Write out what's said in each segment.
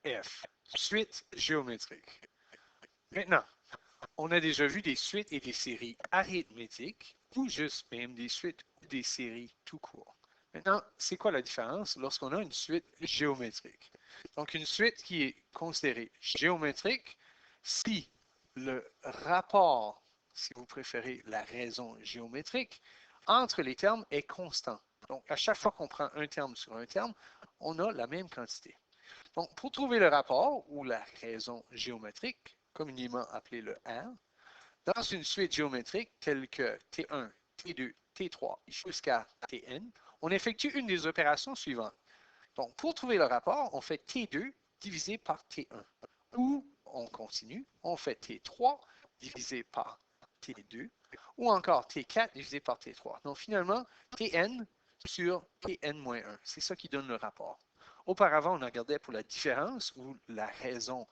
F. Suite géométrique. Maintenant, on a déjà vu des suites et des séries arithmétiques ou juste même des suites ou des séries tout court. Maintenant, c'est quoi la différence lorsqu'on a une suite géométrique? Donc, une suite qui est considérée géométrique si le rapport, si vous préférez la raison géométrique, entre les termes est constant. Donc, à chaque fois qu'on prend un terme sur un terme, on a la même quantité. Donc, pour trouver le rapport ou la raison géométrique, communément appelée le R, dans une suite géométrique telle que T1, T2, T3 jusqu'à Tn, on effectue une des opérations suivantes. Donc, pour trouver le rapport, on fait T2 divisé par T1. Ou on continue, on fait T3 divisé par T2, ou encore T4 divisé par T3. Donc, finalement, Tn sur Tn-1. C'est ça qui donne le rapport. Auparavant, on regardait pour la différence ou la raison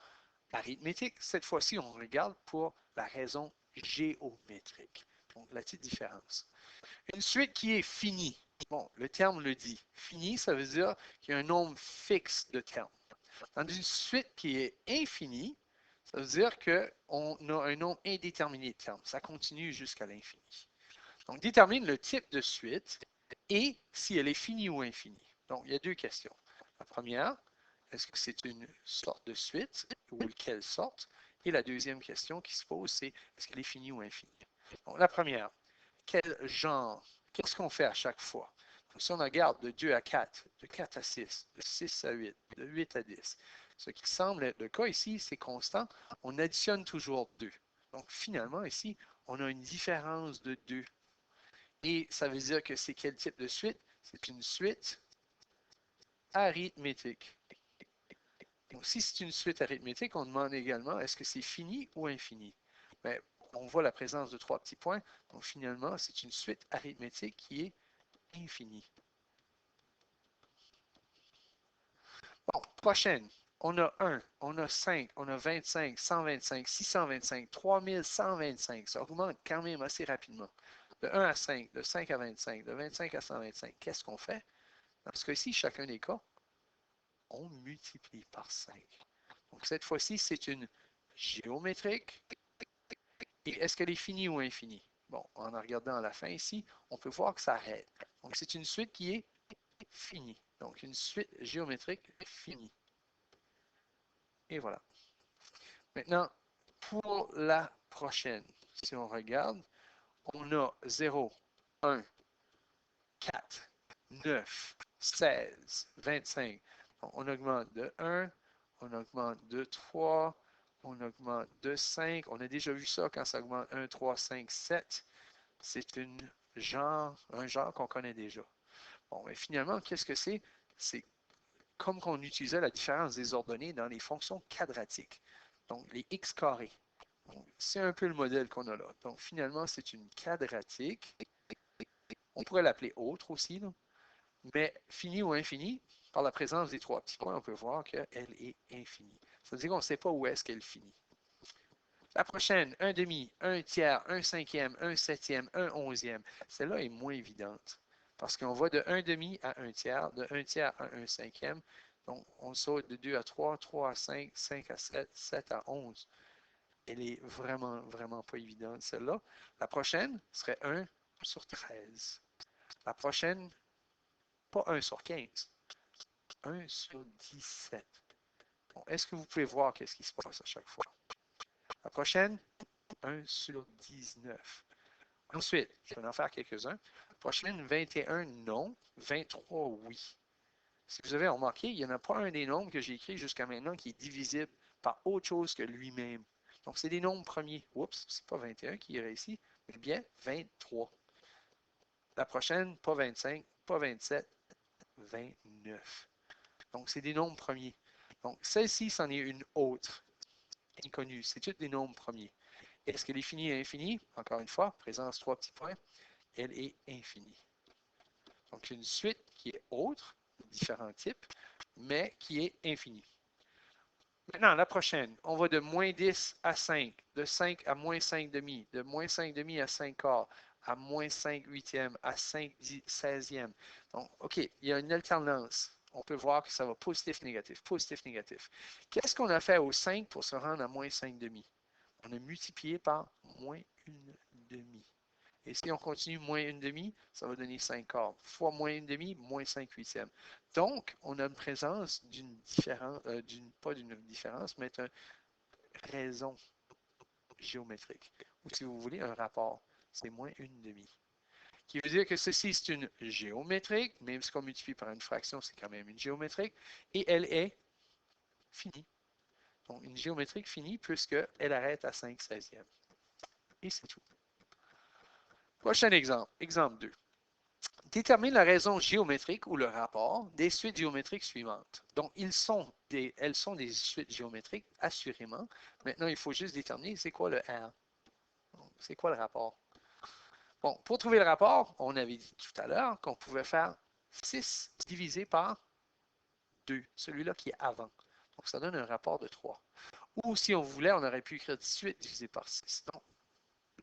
arithmétique. Cette fois-ci, on regarde pour la raison géométrique. Donc, la petite différence. Une suite qui est finie. Bon, le terme le dit. Fini, ça veut dire qu'il y a un nombre fixe de termes. Dans une suite qui est infinie, ça veut dire qu'on a un nombre indéterminé de termes. Ça continue jusqu'à l'infini. Donc, détermine le type de suite et si elle est finie ou infinie. Donc, il y a deux questions. La première, est-ce que c'est une sorte de suite ou quelle sorte? Et la deuxième question qui se pose, c'est est-ce qu'elle est finie ou infinie? Donc, la première, quel genre? Qu'est-ce qu'on fait à chaque fois? Donc, si on regarde de 2 à 4, de 4 à 6, de 6 à 8, de 8 à 10, ce qui semble être le cas ici, c'est constant, on additionne toujours 2. Donc, finalement, ici, on a une différence de 2. Et ça veut dire que c'est quel type de suite? C'est une suite arithmétique. Donc, si c'est une suite arithmétique, on demande également est-ce que c'est fini ou infini? Bien, on voit la présence de 3 petits points. Donc, finalement, c'est une suite arithmétique qui est infinie. Bon, prochaine. On a 1, on a 5, on a 25, 125, 625, 3125. Ça augmente quand même assez rapidement. De 1 à 5, de 5 à 25, de 25 à 125. Qu'est-ce qu'on fait? Dans ce cas-ci, chacun des cas, on multiplie par 5. Donc, cette fois-ci, c'est une géométrique. Et est-ce qu'elle est finie ou infinie? Bon, en regardant à la fin ici, on peut voir que ça arrête. Donc, c'est une suite qui est finie. Donc, une suite géométrique finie. Et voilà. Maintenant, pour la prochaine, si on regarde, on a 0, 1, 4, 9, 16, 25. Donc, on augmente de 1, on augmente de 3, on augmente de 5. On a déjà vu ça quand ça augmente 1, 3, 5, 7. C'est un genre qu'on connaît déjà. Bon, mais finalement, qu'est-ce que c'est? C'est comme qu'on utilisait la différence des ordonnées dans les fonctions quadratiques. Donc, les x carrés. C'est un peu le modèle qu'on a là. Donc, finalement, c'est une quadratique. On pourrait l'appeler autre aussi, là. Mais finie ou infinie, par la présence des 3 petits points, on peut voir qu'elle est infinie. Ça veut dire qu'on ne sait pas où est-ce qu'elle finit. La prochaine, 1 demi, 1 tiers, 1 cinquième, 1 septième, 1 onzième. Celle-là est moins évidente. Parce qu'on va de 1 demi à 1 tiers, de 1 tiers à 1 cinquième. Donc, on saute de 2 à 3, 3 à 5, 5 à 7, 7 à 11. Elle est vraiment, vraiment pas évidente, celle-là. La prochaine serait 1 sur 13. La prochaine, pas 1 sur 15, 1 sur 17. Bon, est-ce que vous pouvez voir qu'est-ce qui se passe à chaque fois? La prochaine, 1 sur 19. Ensuite, je vais en faire quelques-uns. Prochaine, 21, non. 23, oui. Si vous avez remarqué, il n'y en a pas un des nombres que j'ai écrit jusqu'à maintenant qui est divisible par autre chose que lui-même. Donc, c'est des nombres premiers. Oups, c'est pas 21 qui est ici, mais bien 23. La prochaine, pas 25, pas 27, 29. Donc, c'est des nombres premiers. Donc, celle-ci, c'en est une autre, inconnue. C'est toutes des nombres premiers. Est-ce qu'elle est finie et infinie? Encore une fois, présence 3 petits points. Elle est infinie. Donc, une suite qui est autre, différents types, mais qui est infinie. Maintenant, la prochaine, on va de moins 10 à 5, de 5 à moins 5 demi, de moins 5 demi à 5 quarts, à moins 5 huitièmes, à 5 16e. Donc, OK, il y a une alternance. On peut voir que ça va positif, négatif, positif, négatif. Qu'est-ce qu'on a fait au 5 pour se rendre à moins 5 demi? On a multiplié par moins 1 demi. Et si on continue moins 1 demi, ça va donner 5 quarts. Fois moins 1 demi, moins 5 huitièmes. Donc, on a une présence d'une différence, pas d'une différence, mais d'une raison géométrique. Ou si vous voulez, un rapport. C'est moins 1 demi. Qui veut dire que ceci, c'est une géométrique, même si on multiplie par une fraction, c'est quand même une géométrique, et elle est finie. Donc, une géométrique finie puisqu'elle arrête à 5 16e. Et c'est tout. Prochain exemple, exemple 2. Détermine la raison géométrique ou le rapport des suites géométriques suivantes. Donc, elles sont des suites géométriques, assurément. Maintenant, il faut juste déterminer c'est quoi le R. C'est quoi le rapport. Bon, pour trouver le rapport, on avait dit tout à l'heure qu'on pouvait faire 6 divisé par 2, celui-là qui est avant. Donc, ça donne un rapport de 3. Ou si on voulait, on aurait pu écrire 18 divisé par 6. Donc,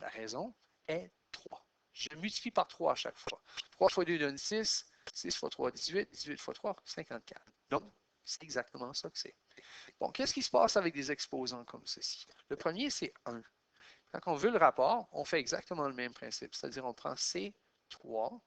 la raison est 3. Je multiplie par 3 à chaque fois. 3 fois 2 donne 6. 6 fois 3, 18. 18 fois 3, 54. Donc, c'est exactement ça que c'est. Bon, qu'est-ce qui se passe avec des exposants comme ceci? Le premier, c'est 1. Quand on veut le rapport, on fait exactement le même principe. C'est-à-dire, on prend C3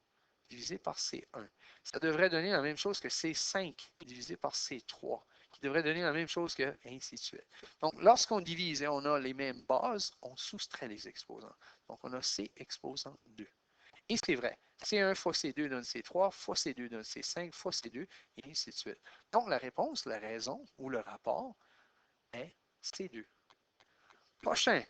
divisé par C1. Ça devrait donner la même chose que C5 divisé par C3, qui devrait donner la même chose que ainsi de suite. Donc, lorsqu'on divise et on a les mêmes bases, on soustrait les exposants. Donc, on a C exposant 2. Et c'est vrai. C1 fois C2 donne C3, fois C2 donne C5, fois C2, et ainsi de suite. Donc, la réponse, la raison ou le rapport est C2. Prochain,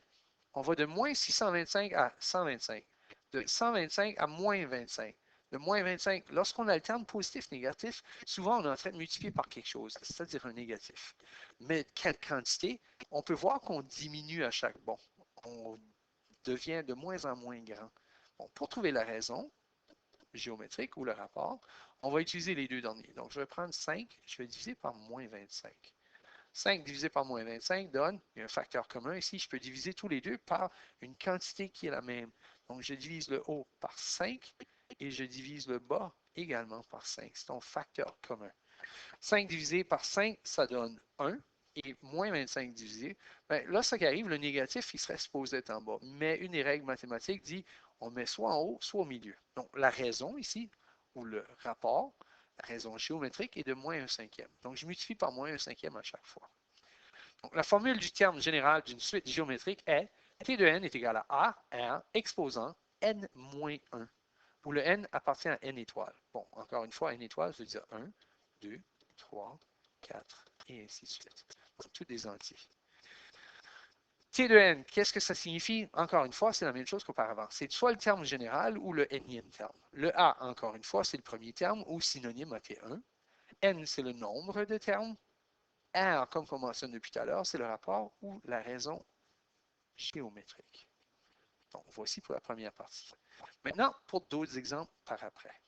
on va de moins 625 à 125. De 125 à moins 25. De moins 25, lorsqu'on alterne positif-négatif, souvent on est en train de multiplier par quelque chose, c'est-à-dire un négatif. Mais quelle quantité? On peut voir qu'on diminue à chaque bond. On devient de moins en moins grand. Bon, pour trouver la raison géométrique ou le rapport, on va utiliser les deux derniers. Donc, je vais prendre 5, je vais diviser par moins 25. 5 divisé par moins 25 donne, il y a un facteur commun ici, je peux diviser tous les deux par une quantité qui est la même. Donc, je divise le haut par 5 et je divise le bas également par 5. C'est un facteur commun. 5 divisé par 5, ça donne 1. Et moins 25 divisé, bien, là, ce qui arrive, le négatif, il serait supposé être en bas. Mais une des règles mathématiques dit, on met soit en haut, soit au milieu. Donc, la raison ici, ou le rapport, la raison géométrique est de moins 1 cinquième. Donc, je multiplie par moins 1 cinquième à chaque fois. Donc, la formule du terme général d'une suite géométrique est T de n est égal à A, R, exposant n moins 1, où le n appartient à n étoiles. Bon, encore une fois, n étoiles, je veux dire 1, 2, 3, 4, et ainsi de suite. Donc, tous des entiers. T de n, qu'est-ce que ça signifie? Encore une fois, c'est la même chose qu'auparavant. C'est soit le terme général ou le nème terme. Le A, encore une fois, c'est le premier terme ou synonyme à T1. N, c'est le nombre de termes. R, comme on mentionne depuis tout à l'heure, c'est le rapport ou la raison géométrique. Donc, voici pour la première partie. Maintenant, pour d'autres exemples par après.